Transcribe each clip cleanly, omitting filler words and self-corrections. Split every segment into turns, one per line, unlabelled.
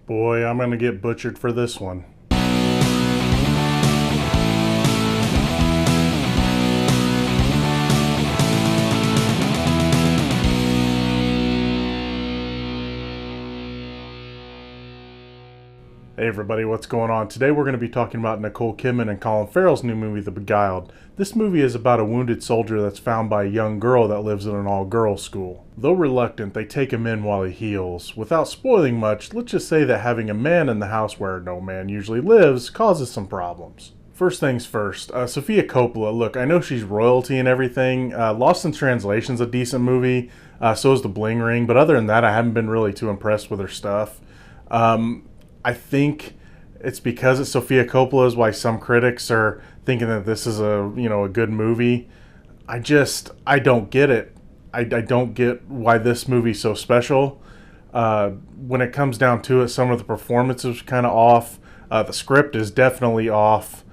Boy, I'm going to get butchered for this one. Hey everybody, what's going on? Today we're going to be talking about Nicole Kidman and Colin Farrell's new movie, The Beguiled. This movie is about a wounded soldier that's found by a young girl that lives in an all-girls school. Though reluctant, they take him in while he heals. Without spoiling much, let's just say that having a man in the house where no man usually lives causes some problems. First things first, Sofia Coppola, look, I know she's royalty and everything. Lost in Translation's a decent movie, so is The Bling Ring, but other than that, I haven't been really too impressed with her stuff. I think it's because it's Sofia Coppola is why some critics are thinking that this is a good movie. I don't get it. I don't get why this movie's so special. When it comes down to it, some of the performances are kind of off. The script is definitely off.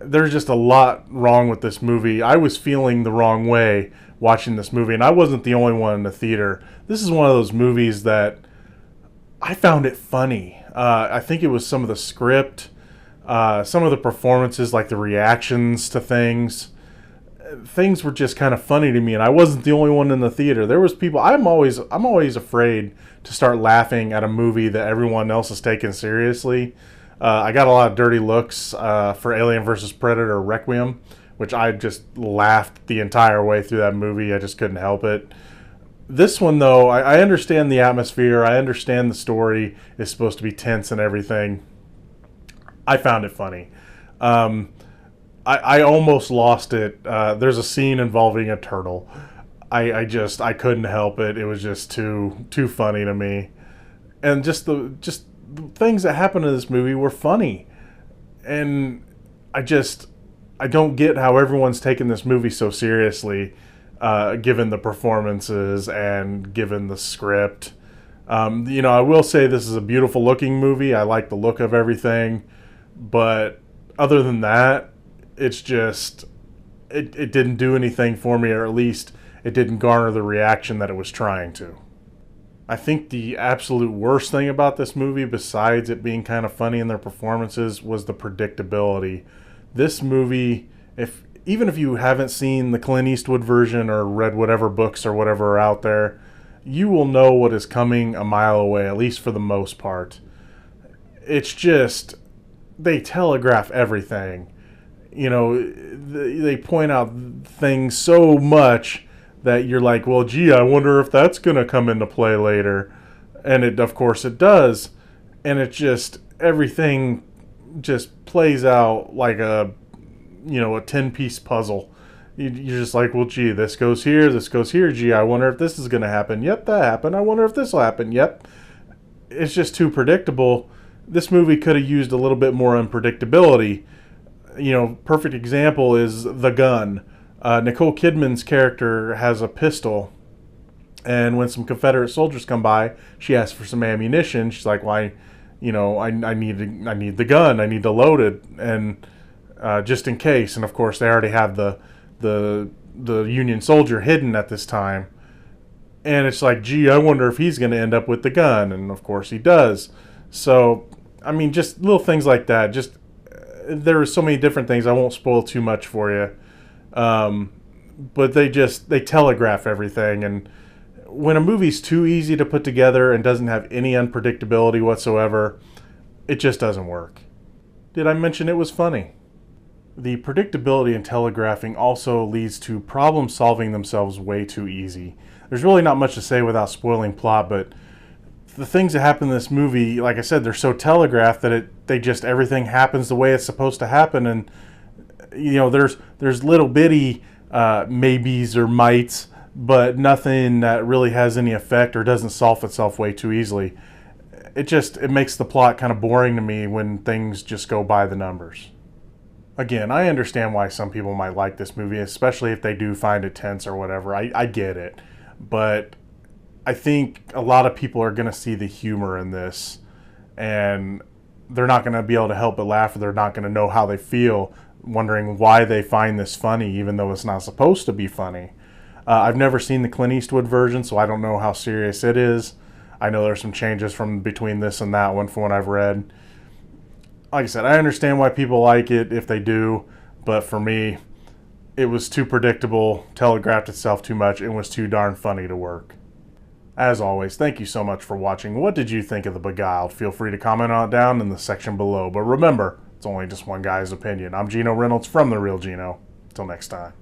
There's just a lot wrong with this movie. I was feeling the wrong way watching this movie, and I wasn't the only one in the theater. This is one of those movies that I found it funny. I think it was some of the script, some of the performances, like the reactions to things. Things were just kind of funny to me, and I wasn't the only one in the theater. There was people. I'm always afraid to start laughing at a movie that everyone else is taking seriously. I got a lot of dirty looks for Alien vs. Predator Requiem, which I just laughed the entire way through that movie. I just couldn't help it. This one, though, I understand the atmosphere. I understand the story is supposed to be tense and everything. I found it funny. I almost lost it. There's a scene involving a turtle. I couldn't help it. It was just too funny to me. And just the things that happened in this movie were funny. And I don't get how everyone's taking this movie so seriously. Given the performances and given the script. I will say this is a beautiful looking movie. I like the look of everything. But other than that, it's just, it didn't do anything for me, or at least it didn't garner the reaction that it was trying to. I think the absolute worst thing about this movie, besides it being kind of funny in their performances, was the predictability. This movie, even if you haven't seen the Clint Eastwood version or read whatever books or whatever are out there, you will know what is coming a mile away, at least for the most part. It's just, they telegraph everything. They point out things so much that you're like, well, gee, I wonder if that's going to come into play later. And of course it does. And it just, everything just plays out like a 10-piece puzzle. You're just like, well, gee, this goes here, gee, I wonder if this is going to happen. Yep, that happened. I wonder if this will happen. Yep. It's just too predictable. This movie could have used a little bit more unpredictability. Perfect example is the gun. Nicole Kidman's character has a pistol, and when some Confederate soldiers come by, she asks for some ammunition. She's like, well, I need the gun. I need to load it, and just in case. And of course, they already have the Union soldier hidden at this time. And it's like, gee, I wonder if he's going to end up with the gun. And of course, he does. So, just little things like that. Just there are so many different things. I won't spoil too much for you. But they telegraph everything. And when a movie's too easy to put together and doesn't have any unpredictability whatsoever, it just doesn't work. Did I mention it was funny? The predictability in telegraphing also leads to problems solving themselves way too easy. There's really not much to say without spoiling plot, but the things that happen in this movie, like I said, they're so telegraphed that everything happens the way it's supposed to happen, and there's little bitty maybes or mights, but nothing that really has any effect or doesn't solve itself way too easily. It makes the plot kind of boring to me when things just go by the numbers. Again, I understand why some people might like this movie, especially if they do find it tense or whatever. I get it. But I think a lot of people are going to see the humor in this, and they're not going to be able to help but laugh, or they're not going to know how they feel, wondering why they find this funny, even though it's not supposed to be funny. I've never seen the Clint Eastwood version, so I don't know how serious it is. I know there's some changes from between this and that one from what I've read. Like I said, I understand why people like it if they do, but for me, it was too predictable, telegraphed itself too much, and was too darn funny to work. As always, thank you so much for watching. What did you think of The Beguiled? Feel free to comment on it down in the section below. But remember, it's only just one guy's opinion. I'm Gino Reynolds from The Real Gino. Till next time.